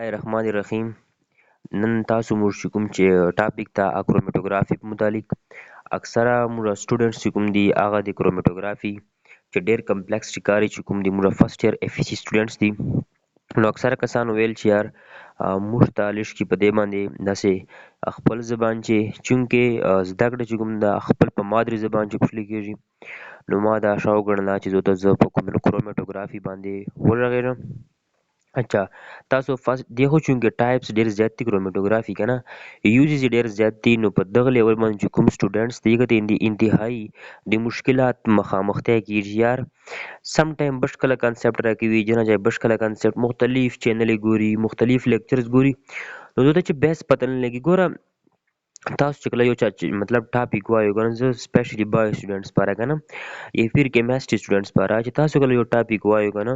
الرحمن الرحیم. نن تاسو موږ چې کوم چې ټاپک ته اکرومیټوګرافي په متعلق اکثره موږ سټوډنټس چې کوم دي هغه د کرومیټوګرافي چې ډېر کمپلیکس ښکاري چې کوم دي موږ فرست ایئر اف سی سټوډنټس دي نو اکثره کسانو ویل چې یار موږ ته لږ کې په دې باندې داسې خپل زبان چې چونکې زده کړه چې کوم ده خپل په مادري زبان چې پوښتل کېږي نو ما دا ښه وګڼله چې زه په کرومیټوګرافي باندې وغږېږم. اچھا تاسو فرست دی خو چونکې ټایپس ډېر زیات دي کرومیټوګرافي که نه یوزز یې ډېر زیات دي نو په دغه لیول باندې چې کوم سټوډنټس دي هغه ته انتهایي د مشکلات مخامختیا کیږي یار. سم ټایم بش کله کانسیپټ راکوي جنا جای بش کله کانسیپټ مختلف چینلې ګوري مختلف لیکچرز ګوري نو دوی ته چې بیس پته نه لګي. ګوره تاسو چې کله یو چا چې مطلب ټاپک وایو که نه زه سپیشلي بای سټوډنټس لپاره که نه یا پھر کیمسټري سټوډنټس لپاره چې تاسو کله یو ټاپک وایو که نه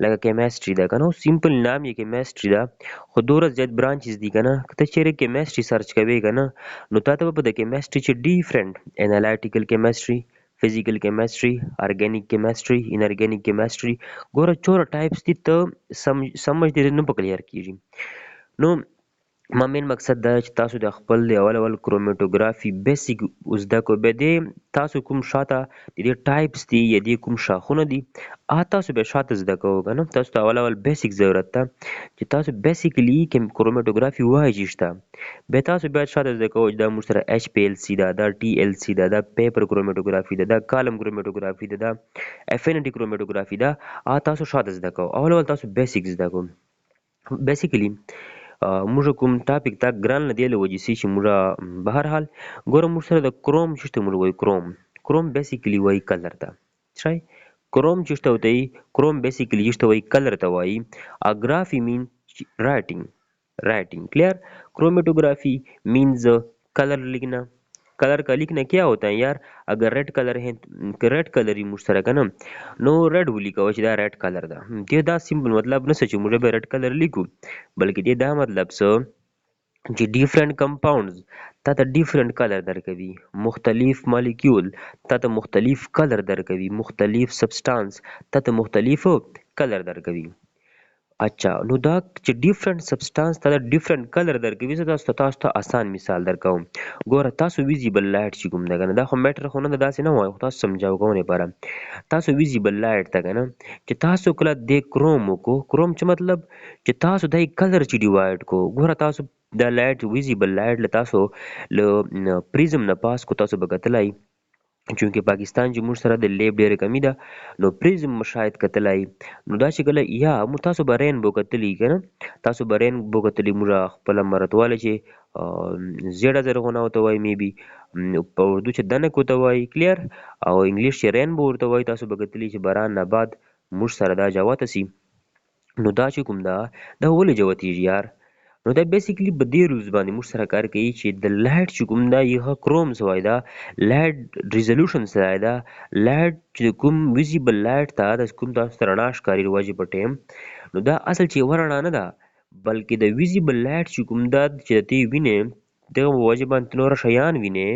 لکه کیمسټري ده که نه سمپل نام یې کیمسټري ده خو دومره زیات برانچز دي که نه که ته چیرې کیمسټري سرچ کوې که نه نو تا ته به په د کیمسټري چې ډیفرنټ انالایټیکل کیمسټري فزیکل کیمسټري ارګینیک کیمسټري انارګینیک کیمسټري ګوره څومره ټایپس دي ته سمجھ دې نه په کلیر کېږي. نو ما مین مقصد دا چې تاسو د خپل د اول کرومیټوګرافي بیسیک زده کړو بیا دې تاسو کوم شاته د دې ټایپس دي یا دې کوم شاخونه دي هغه تاسو بیا شاته زده کوو که نه تاسو ته اول بیسیک ضرورت ده چې تاسو بیسیکلی کرومیټوګرافي وایي چې شته بیا تاسو بیا شاته زده کوو چې دا موږ سره ایچ پی ایل سی ده دا ټي ایل سی ده دا پیپر کرومیټوګرافي ده دا کالم کرومیټوګرافي ده دا افینټي کرومیټوګرافي ده هغه تاسو شاته زده کوو. اول تاسو بیسیک زده کوو. بیسیکلی موږ کوم ټاپک ته ګران له دې له وجې سي چې موږ به هر حال ګوره موږ سره د کروم چې شته موږ وایو کروم بیسیکلی وایي کلر ته شای کروم چې شته وایي کروم بیسیکلی چې شته وایي کلر ته وایي اګرافي مین writing clear. Chromatography means colour लिखना. Colour का लिखना क्या होता है यार अगर रेड कलर है रेड कलर ही मुश्तरक है ना नो रेड वो लिखा हुआ है रेड कलर दा ये दा सिंपल मतलब न सच मुझे रेड कलर लिखूं बल्कि ये दा मतलब सो जी डिफरेंट कंपाउंड्स تا डिफरेंट कलर درکوي مختلف مالیکول تا مختلف کلر درکوي مختلف سبسټانس تا مختلف کلر درکوي. اچھا نو دا چې ډیفرنٹ سبسټانس ته ډیفرنٹ کلر درکوي زه تاسو ته آسان مثال درکوم. ګوره تاسو ویزیبل لایټ چې کوم ده کنه دا خو میټر خو نه ده داسې نه وایي خو تاسو سمجھاو کوم لپاره تاسو ویزیبل لایټ ته کنه چې تاسو کله د کروم وکړو کروم چې مطلب چې تاسو دای کلر چې ډیوایډ کو ګوره تاسو د لایټ ویزیبل لایټ له تاسو له پریزم نه پاس کو تاسو به کتلای چونکې پاکستان چې موږ سره د لیب ډېره کمی ده نو پریزم شاید کتلای نو دا چې کله یا موږ تاسو به رینبو کتلی که نه تاسو به رینبو کتلی موږ خپله مرتواله چې زیړه زرغونه ورته وایي میبي په اردو چې دنک ورته وایي کلیر او انګلیش چې رینبو ورته وایي تاسو به کتلی چې باران نه بعد موږ سره دا جوته سي نو دا چې کوم ده دا ولې جوتیږي یار نو دا بیسیکلی په دې روز باندې موږ سره کار کوي چې د لایټ چې کوم دا یو کروم سوای دا لایټ ریزولوشن سره دا لایټ چې کوم ویزیبل لایټ ته د کوم تاسو ته رڼا ښکاري رواجې په ټیم نو دا اصل چې یوه رڼا نه ده بلکې د ویزیبل لایټ چې کوم دا چې ته وینې دغه وجه باندې نور شیان وینې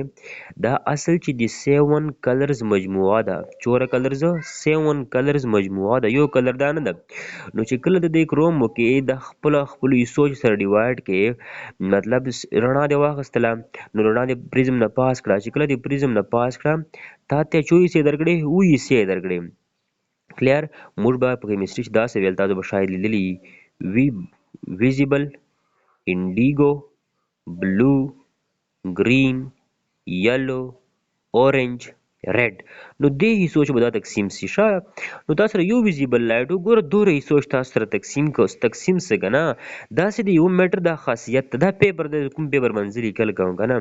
دا اصل چې د 7 کلرز مجموعه ده چوره کلرز 7 کلرز مجموعه ده یو کلر دا نه ده نو چې کله د دې کروم کې د خپل سوچ سره ډیوایډ کې مطلب رڼا دی واخستله نو رڼا د پریزم نه پاس کړه چې کله د پریزم نه پاس کړه تا ته 24 درکړې وې سي درکړې کلیر. موږ به په کیمستري کې داسې ویل تاسو به شاید لیدلی وی ویزیبل انډیګو بلو گرین یلو اورنج ریډ نو دې حصو چې به دا تقسیم سي ښه نو تاسو سره یو ویزیبل لایټ وګوره دوره حصو چې تاسو سره تقسیم څه که نه داسې د یو میټر دا خاصیت دا پیپر د کوم پیپر باندې زه لیکل کوم که نه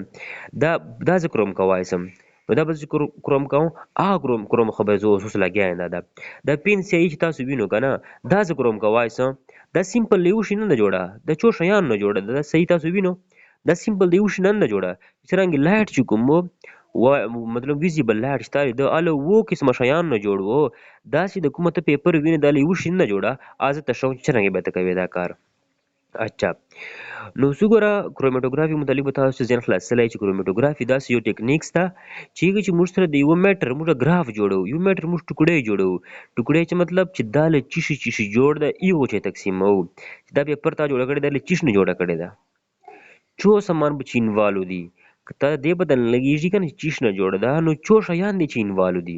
دا زه کروم کوای سم نو دا به زه کروم کوم هغه کروم خو به زه اوس لګیا یم دا پین سیایي چې تاسو وینو که نه دا زه کروم کوای سم دا سیمپل له یو شي نه ده جوړه د څو شیانو نه جوړه ده دا صحیح تاسو وینو دا سیمپل د یو شي نه ده جوړه څرنګه لایټ چې کوم مطلب ویزیبل لایټ شته د اله وو قسمه شیانو نه جوړ وو داسې د کومه ته پیپر وینې دا له یو شي نه جوړه ازه ته شوق څرنګه به ته کوې دا کار. اچھا نو وګوره کروماتوګرافي متعلق به تاسو ځین خلاصولی چې کروماتوګرافي داسې یو ټیکنیکس ده چې هغه چې موږ سره د یوه میټر موږ ګراف جوړوو یو میټر موږ ټوکړی جوړوو ټوکړی چې مطلب چې دا له چیشي جوړ ده ایغو چې تقسیموو چې دا پیپر تا جوړه کړې ده له چیش نه جوړه کړې ده چو سامان به چې انوالو دي که ته دې بدل لګېږي که نه چې چیش نه جوړه ده نو چو شیان دي چې انوالو دي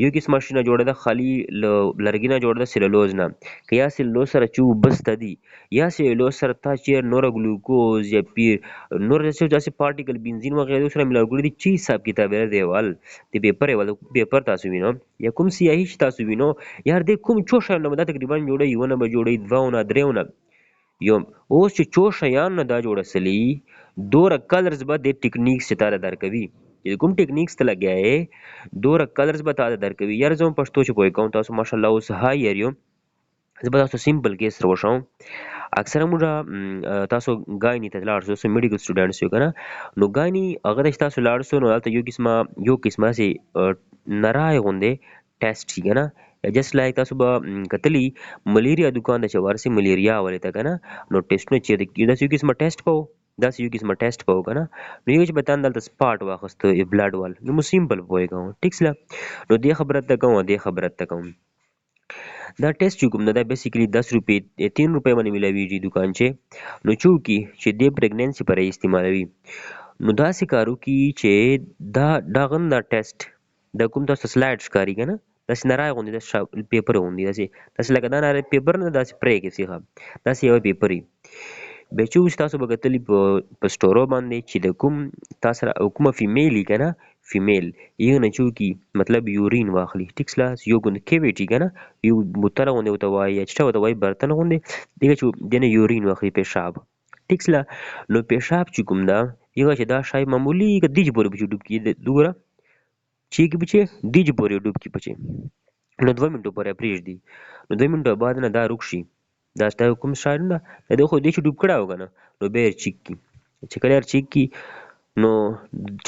یو قسمه شي نه جوړه ده خالي له لرګي نه جوړه ده سلولوز نه که یا سلولوز سره چې وبسته دي یا سلولوز سره تا چې نوره ګلوکوز یا پیر نور داسې پارټیکل بنزین وغیره سره ملاو کړي دي چې حساب کتاب یې دیوال د پیپر تاسو وینو یا کوم سیاهي چې تاسو وینو یار دې کوم څو شیان نه به دا تقریبا جوړوي یوه نه به جوړوي دوه نه درېو نه یو اوس چې څو شیان نه دا جوړه سلي دوره کلرز به د ټیکنیکس چې تاله درکوي چې کوم ټیکنیکس ته لګیا یې دوره کلرز به تاله درکوي یار زه هم پښتو چې پوه کوم تاسو ماشاءالله اوس های یار یو زه به تاسو سیمپل کیس سره وښیم اکثره موږ تاسو ګایني ته لاړ شو میډیکل سټوډنټس یو که نه نو ګایني هغه ته چې تاسو لاړ شو نو هلته یو قسمه هسې نرای غوندې ټیسټ شي که نه جست لایک تاسو به کتلی ملیریا دکان ته چې ورسې ملیریا ولې ته که نه نو ټیسټونه چېرته کېږي داسې یو قسمه ټیسټ کوو که نه نو یو چې به تان دلته سپاټ واخیسته بلډ وال نو مو سیمپل پوهې کوم ټیک سله نو دې خبره ته کوم او دې خبره ته کوم دا ټیسټ چې کوم دا بیسیکلی 10 روپۍ 3 روپۍ باندې ملاویږي دکان چې نو چونکې چې دې پریګننسي پر استعمالوي نو داسې کارو کې چې دا ټیسټ د کوم تاسو سلایډ ښکاري که نه داسې نری غوندې داسې پیپر غوندې داسې لکه دا نری پیپر نه داسې پرې کې سیخه داسې یوه پیپر وي بیا چې اوس تاسو به کتلي په سټورو باندې چې د کوم تا سره کومه فیمیل وي که نه فیمیل هغه نه چوکي مطلب یورین واخلي ټیک سله یو غوندې کیویټي که نه یو بوتله غوندې ورته وایي یا چټه ورته وایي برتن غوندې دغه چې دې نه یورین واخلي پیشاب ټیک سله نو پیشاب چې کوم ده هغه چې دا شی معمولي که دیج پورې به چې ډوب کړي وګوره چې کې بچې دیج پورې ډوب کړي بچې نو 2 منټو پورې پرېږدي نو 2 منټو بعد نه دا روک شي دا ستا کوم شی نه ده د خو دې چې ډوب کړی و که نه نو بیا یې چیک کړي چې کله یې چیک کړي نو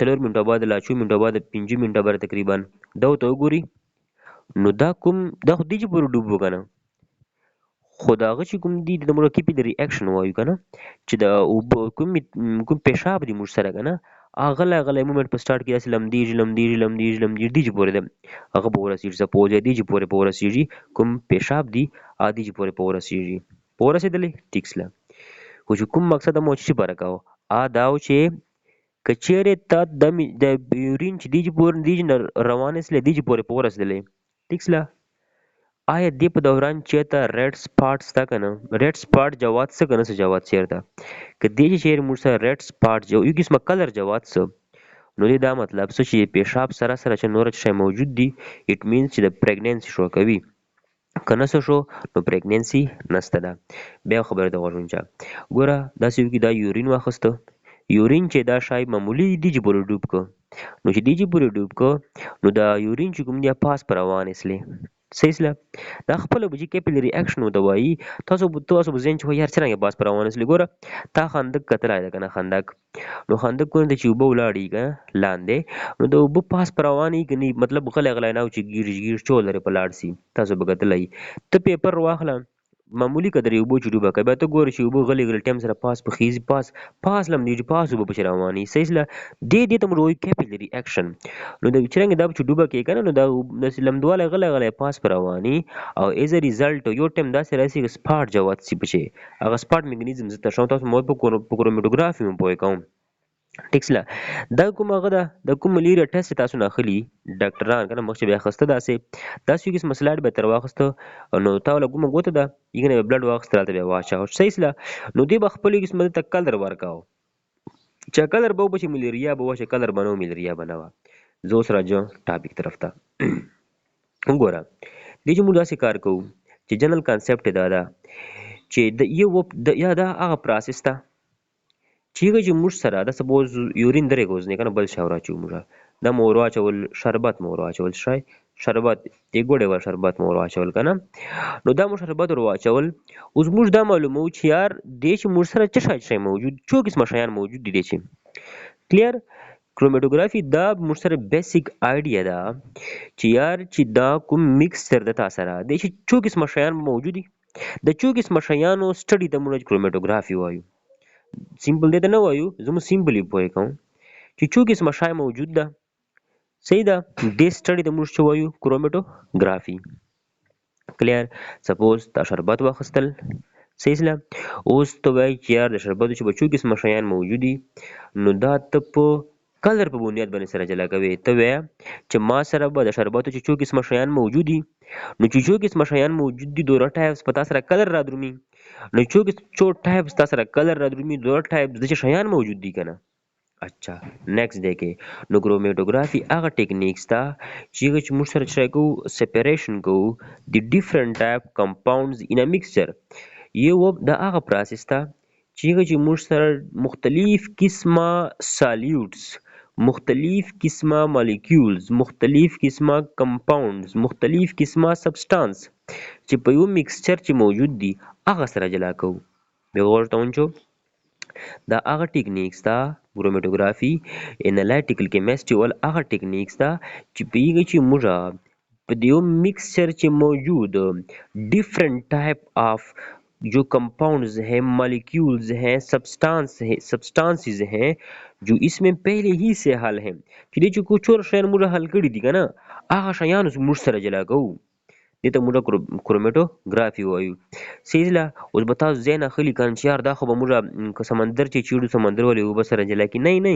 4 منټو بعد لا 4 منټو بعد 5 منټه بعد تقریبا دا ورته وګوري نو دا خو دې چې پورې ډوب و که نه خو د هغه چې کوم دي د مرکبي د ریاکشن وایو که نه چې د اوبه کوم پیشاب دي موږ سره که نه غلی مومنټ په سټارټ کې داسې لمدېږي دې چې پورې ده هغه به ورسېږي سپوز یا دې چې پورې په ورسېږي کوم پیشاب دي دې چې پورې په ورسېږي په ورسېدلې ټیک سله خو چې کوم مقصد مو چې پاره کوو دا و چې که چیرې ته د یورین چې دې چې پورې دې چې روانې سلې دې چې پورې په ورسېدلې ټیک سله آیا دې په دوران چېرته ریډ سپاټ شته که نه ریډ سپاټ جوات څه که نه څه جوات چېرته که دې چې چیرې موږ سره ریډ سپاټ یو قسمه کلر جوات څه نو دې دا مطلب څه چې پیشاب سره چې نور شی موجود دي اټ مینس چې د پریګننسي شو کوي که نه څه شو نو پریګننسي نشته ده بیا خبره ته غوږ ونیسه ګوره داسې وکړي دا یورین واخیسته یورین چې دا شی معمولي دي چې پورې ډوب که نو چې دې چې پورې ډوب که نو دا یورین چې کوم دی پاس په روانې سلې صحیح سله دا خپله به چې کیپلري اکشن ورته وایي تاسو به ذهن چې یار څرنګه پاس په روانې سلې ګوره تا خندق کتلی ده که نه خندق نو خندق کونه ته چې اوبه ولاړې که لاندې نو د اوبه پاس په روانې که نه مطلب غلی نه و چې ګیر چول لرې په لاړ سي تاسو به کتلی ته پیپر واخله معمولي که درې اوبو چې ډوبه کوي بیا ته ګورې چې اوبه غلې ټایم سره پاس په خیزي پاس لمدېږي پاس اوبه پسې روانې صحیح سله دې ته موږ وایو کیپلري اکشن نو د څرنګه دا چې ډوبه کوي که نه نو دا داسې لمدوالی غلی پاس په روانې او ایز ا ریزلټ یو ټایم داسې راسي چې سپاټ جوات سي پچې هغه سپاټ میکانیزم زه تشوم تاسو مو په کروماتوګرافي مو پوهې کوم ټیک سله دا کوم هغه ده د کوم ملیریا ټیسټ تاسو نه اخلي ډاکټران که نه مخکې به یې اخیسته داسې یو قسمه سلایډ به یې ترې واخیسته نو تا وله کومه ګوته ده هغې نه به بلډ واخیسته هلته به یې واچوه صحیح سله نو دې به خپل یو قسمه دلته کلر ورکوه چې کلر به وبه چې ملیریا به وه چې کلر به نه و ملیریا به نه وه زه اوس راځم ټاپک طرف ته وګوره دې چې موږ داسې کار کوو چې جنرل کانسیپټ دا ده چې یا دا هغه پروسس ده چې هغه چې موږ سره دا سپوز یورین درې ګوزنې که نه بل شی ور موږ دا مو ور واچول شربت مو ور واچول شربت یک ګوډې ور شربت مو ور واچول که نه نو دا مو شربت ور واچول اوس موږ دا معلوموو چې یار دې چې موږ سره څه شی موجود څو قسمه شیان موجود دي دې چې کلیر کروماتوګرافي دا موږ سره بیسیک آیډیا ده چې یار چې دا کوم مکسچر د تا سره دې چې څو قسمه شیان موجود دي د څو قسمه شیانو سټډي ته موږ کروماتوګرافي وایو سیمپل دې ته نه وایو، زموږ سیمپلی پوهه کوم چې څو قسمه شای موجود ده. صحیح ده. دې سټډي ته موږ څه وایو؟ کرومټوګرافي. کلیر. سپوز تا شربت واخیستل، صحیح سله، اوس ته وایي چې یار د شربتو چې به څو قسمه شیان موجود دي، نو دا ته په کلر په بنیاد باندې سره جلا کوي. ته وایه چې ما سره به د شربتو چې څو قسمه شیان موجود دي، نو چې څو قسمه شیان موجود دي دوره ټایپس په تا سره کلر را درومي، نو څو ټایپس تا سره کلر را درومي دوره ټایپس د شیان موجود دي که نه. اچھا نیکسٹ دیکھیں. نو کرومیټوګرافي هغه ټیکنیکس ته چې موږ سره ټرای کوو سپریشن کوو د ډیفرنٹ ټایپ کمپاونډز ان ا میکسچر. یو د هغه پروسس ته چې موږ سره مختلف قسمه سالیوټس، مختلف قسمه مالیکولز، مختلف قسمه کمپاونډز، مختلف قسمه سبسټانس چې په یو میکسچر چې موجود دي هغه سره جلا کوو. به غور تونچو دا هغه ټیکنیکس ته کرومیټوګرافي انالیټیکل کیمستري ول هغه ټیکنیکس ته چې پیږي چې موږ په دیو मिक्सचर چې موجود डिफरेंट टाइप ऑफ जो कंपाउंड्स हैं, मॉलिक्यूल्स हैं, सब्सटेंसेस हैं जो इसमें पहले ही से हल हैं چې कुछ और شیان موږ حل کړي دي کنه هغه شیان موږ سره جلا کوو. دې ته موږ کرومیټوګرافي وایو. صحیح ده. اوس به تاسو ذهن اخلي کنه چې یار دا خو به موږ که سمندر چې چیړو سمندر ولې اوبه سره جلا کړي. نه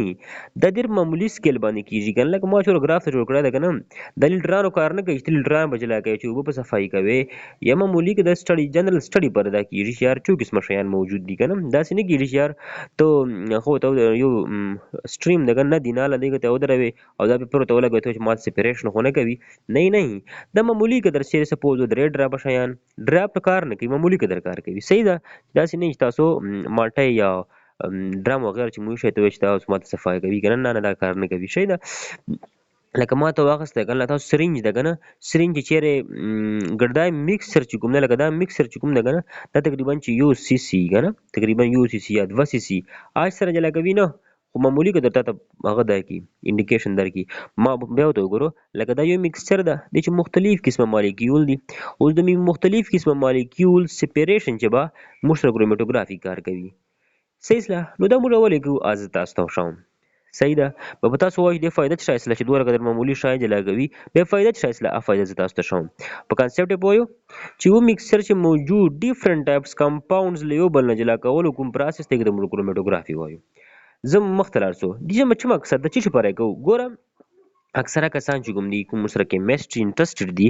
دا ډېر معمولي سکیل باندې کیږي کنه. لکه ما چې ګراف ته جوړ کړی ده کنه، د لیټرانو کار نه کوي چې لیټران به جلا کوي چې اوبه په صفایي کوي، یا معمولي کې د سټډي جنرال سټډي پر دا کیږي چې یار څو قسمه شیان موجود دي کنه. داسې نه کیږي چې یار ته خو ته یو سټریم دغه نه دی ناله دغه ته ودروي او دا پیپر ته ولګوي ته چې مات سپریشن خو نه کوي. نه دا معمولي قدر سره سپوز درې ډراپ شیان ډراپ کار نه کوي، معمولي قدر کار کوي. صحیح ده. داسې نه چې تاسو مالټه یا ډرام وغیرہ چې موږ شي ته چې تاسو ماته صفای کوي کنه. نه دا کار نه کوي. صحیح ده. لکه ما ته واغسته کنه تاسو سرنج ده کنه، سرنج چیرې ګردای میکسچر چې کوم نه لکه دا میکسچر چې کوم نه کنه دا تقریبا چې یو سی سی کنه، تقریبا یو سی سی یا 2 سی سی آج سره جلا کوي نه، خو معمولی که درته هغه دی کی انډیکیشن درکې. ما بیا ته وګورو لکه دا یو میکسچر ده د چې مختلف قسمه مالیکول دي. اوس د مختلف قسمه مالیکول سپریشن چې با موږ سره کرومیټوګرافي کار کوي. صحیح سره. نو دا موږ ولې کوو از تاسو ته شوم. صحیح ده. به تاسو وایي د فائدہ څه اصله چې دوه قدر معمولی شای جلا کوي به فائدہ څه اصله افایده ز تاسو ته شوم په کانسپټ پوهیو چې و میکسچر چې موجود ډیفرنٹ ټایپس کمپاونډز له یو بل نه جلا کولو کوم پروسس ته د کرومیټوګرافي وایو. زم مختلار سو دې مچ مقصد د چی لپاره کو ګورم اکثره کسان چې کوم دي کوم سره کیمستري انټرېسټډ دي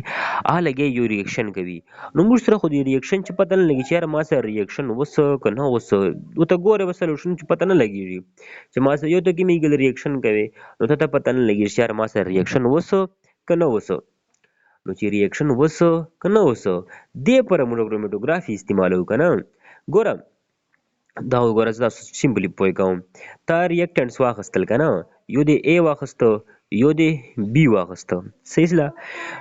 الګي یو ریاکشن کوي نو موږ سره خو دې ریاکشن چې پته نه لګي چې یار ما سره ریاکشن وسه کنه وسه وته ګوره وسلوشن چې پته نه لګي چې ما سره یو ته کیمیکل ریاکشن کوي نو ته پته نه لګي چې یار ما سره ریاکشن وسه کنه وسه نو چې ریاکشن وسه کنه وسه دې پر موږ کرومیټوګرافي استعمالو کنه ګورم دا وګوره زه سیمپلی پوي کوم تا ریاکټنټس واخستل کنه یو دی ا واخسته یو دی بی واخسته صحیح ده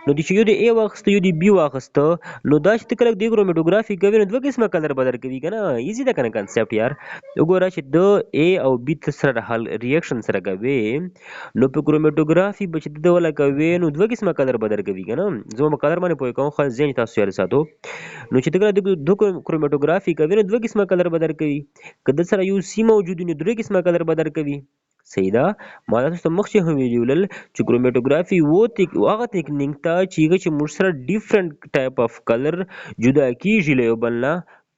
نو د یو دی ا واخسته یو دی بی واخسته نو دا چې کله د کرومیټوګرافي کوي نو دوه قسمه کلر بدل کوي کنه ایزی ده کنه کنسپټ یار وګوره چې د ا او بی سره حل ریاکشن سره کوي نو په کرومیټوګرافي بچ د ولا کوي نو دوه قسمه کلر بدل کوي کنه زه په کلر باندې پوي کوم خو ځین تاسو یې ساتو نو چې کله د کرومیټوګرافي کوي نو دوه قسمه کلر بدل کوي کله سره یو سی موجود نه درې قسمه کلر بدل کوي صحیح ده ما تاسو مخکې هم ویلول چې کرومیټوګرافي هغه ټیکنیک ته چې موږ سره ډیفرنٹ ټایپ اف کلر جدا کیږي له بل نه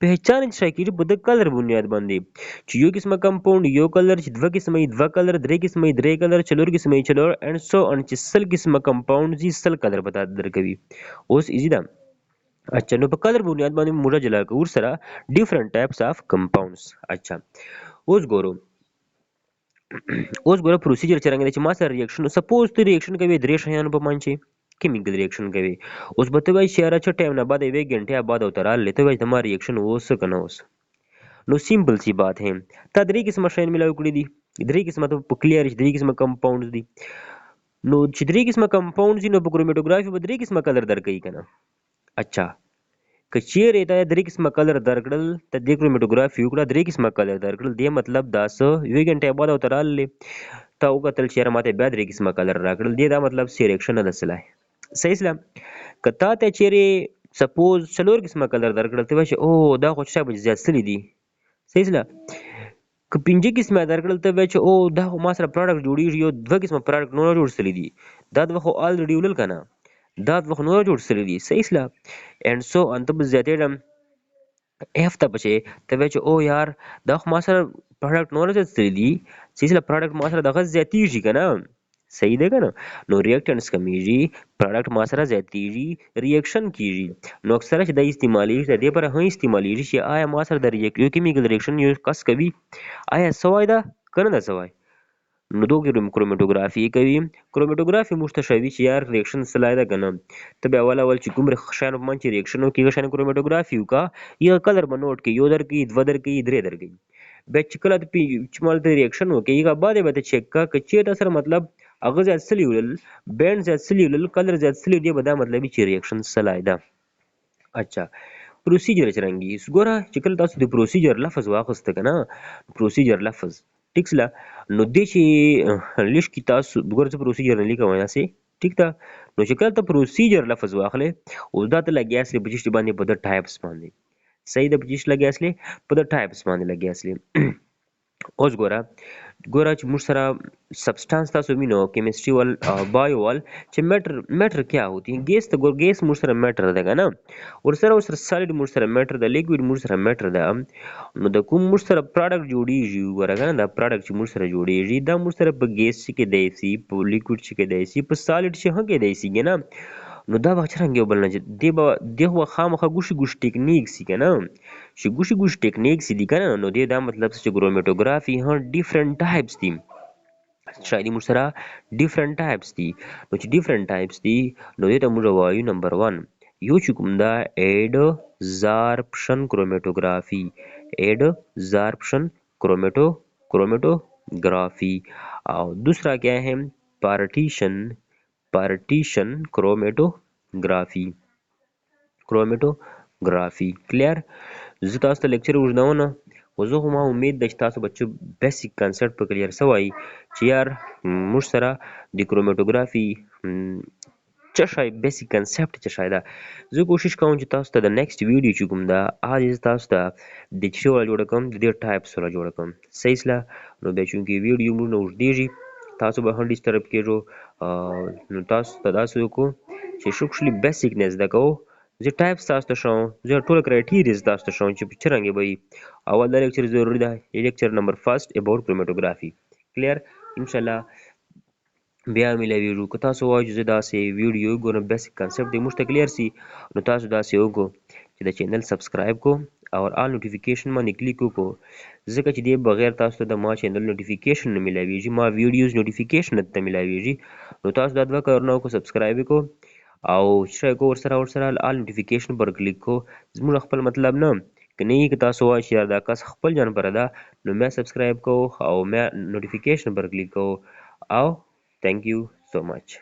پہچان شکل په د کلر بنیاد باندې چې یو قسمه کمپاوند یو کلر چې دوه قسمه دوه کلر درې قسمه درې کلر چلور قسمه چلور اند سو ان چې سل قسمه کمپاوند زی سل کلر بتا درکوي اوس ایزی ده. اچھا نو په کلر بنیاد باندې موږ جلا کوو سره ډیفرنٹ ټایپس اف کمپاوندز. اچھا اوس ګورو پروسیجر څنګه دی چې ما سره ریاکشن سپوز ته ریاکشن کوي درې شیانو په منځ کیمیکل ریاکشن کوي اوس به ته وایي چې یاره چې ټایم نه بعد یوې غنټې بعد او ترال لیته وایي د ما ریاکشن اوس کنه اوس نو سیمپل سی بات ہے تا درې قسمه شیان ملاو کړی دي درې قسمه ته په کلیر درې قسمه کمپاوندز دي نو چې درې قسمه کمپاوندز دي نو په کرومیټوګرافي به درې قسمه کلر درکوي کنه. اچھا کچېرې دا درې قسمه کلر درکړل ته د کرومیټوګرافي وکړه درې قسمه کلر درکړل دی مطلب دا څه یوې غنټې بعد او ترال تا وکتل چې ماته بیا درې قسمه کلر راکړل دی دا مطلب سیریکشن نه دسلای صحیح اسلام کته ته چیرې سپوز څلور قسمه کلر درکړل ته وایي او دا خو څه به زیات سلی دي صحیح اسلام که پنځه قسمه درکړل ته به چې او دا خو ما سره پروډکټ جوړیږي یو دوه قسمه پروډکټ نور جوړ سلی دي دا دوه خو الریډي ولل کنه دا دوه خو نور جوړ سلی دي صحیح سلا اینڈ سو ان ته به زیاتې اف ته بچې ته به چې او یار دا خو ما سره پروډکټ نور زیات سلی دي صحیح سلا پروډکټ ما سره دغه زیاتیږي کنه صحیح ده کنه نو ریاکټنټس کمیږي پروډکټ ما سره زیاتیږي ریاکشن کیږي نو اکثره چې د استعمالي د دې پر هغه استعمالي چې آیا ما سره د یو کیمیکل ریاکشن یو کس کوي آیا سوای ده کنه ده سوای نو دوی کروماتوګرافي کوي کروماتوګرافي موږ ته شوي چې یار ریاکشن سلای ده کنه ته به اول چې کوم شان په من چې ریاکشن وکړي شان کروماتوګرافي وکا یا کلر به نوٹ کې یو درکې دوه درکې درې درکې به چې کله چې مال ته ریاکشن وکړي هغه بعد به ته چیک کا چې دا سره مطلب هغه زیات سلی ولل بینډ زیات سلی ولل کلر زیات سلی دی به دا مطلب چې ریاکشن سلای ده اچھا پروسیجر چرنګي ګوره چې کله تاسو د پروسیجر لفظ واخسته کنه پروسیجر لفظ ټیک سلا نو دې چې لیش کی تاسو ګوره پروسیجر نه لیکو نه سي ټیک تا نو چې کله ته پروسیجر لفظ واخلې او دا ته لګیا سي بجشت باندې په د ټایپس باندې صحیح د بجشت لګیا سي په د ټایپس باندې لګیا سي اوس ګوره چې موږ سره سبسټانس تاسو وینو کیمستري وال بایو وال چې میټر کیا ہوتی ہے گیس ته ګور گیس موږ سره میټر ده کنه ورسره سالډ موږ سره میټر ده لیکوډ موږ سره میټر ده نو د کوم موږ سره پروډکټ جوړیږي ورګه دا پروډکټ چې موږ سره جوړیږي دا موږ سره په گیس کې دی سي په لیکوډ کې دی سي په سالډ کې دی سي کنه نو دا به څنګه یو بل نه دی به دغه خامخه ګوشي ټیکنیک سي کنه چې ګوشي ټیکنیک سي دي کنه نو دی دا مطلب چې کروماتوګرافي هر ډیفرنٹ ټایپس دي شاید موږ سره ډیفرنٹ ټایپس دي نو چې ډیفرنٹ ټایپس دي نو دې ته موږ وایو نمبر 1 یو چې کوم دا ایډزارپشن کروماتوګرافي ایډزارپشن کروماتوګرافي او دوسرا کیا ہے پارٹیشن کروماتوګرافي کلیر زه تاسو ته لیکچر وژنونه خو زه خو ما امید ده چې تاسو بچو بیسیک کنسپټ په کلیر سوای چې یار موږ سره د کروماتوګرافي څه شی بیسیک کنسپټ څه شی ده زه کوشش کوم چې تاسو ته د نیکسټ ویډیو چې کوم ده هغه تاسو ته د چې ولا جوړ کوم د دې ټایپس ولا جوړ کوم صحیح سلا نو بیا چې ویډیو موږ نو ډیږي تاسو به هم ډیسټرب کیږو نو تاسو ته تاسو کو چې شوکشلی بیسیک نه زده کوو زه ټایپس تاسو ته شوم زه ټول کرایټیریز تاسو ته شوم چې په څرنګه به اول د لیکچر ضروری ده لیکچر نمبر 1 اباوت کروماتوګرافي کلیر ان شاء الله بیا ملویږو که تاسو وایئ چې زه داسې ویډیو ګورم بیسیک کنسپټ دی موږ ته کلیر سي نو تاسو داسې وکړو چې د چینل سبسکرایب کو او آل نوټیفیکیشن باندې کلیک وکړو ځکه چې دی بغیر تاسو ته د ما چینل نوټیفیکیشن نه ملویږي ما ویډیوز نوټیفیکیشن ته ملویږي نو تاسو دا دوه کارونه وکړو سبسکرایب وکړو او شای کو ورسره آل نوټیفیکیشن پر کلیک کو زموږ خپل مطلب نه کنه که تاسو وایئ چې دا کس خپل جان پر ده نو مې سبسکرایب کو او مې نوټیفیکیشن پر کلیک کو او thank you so much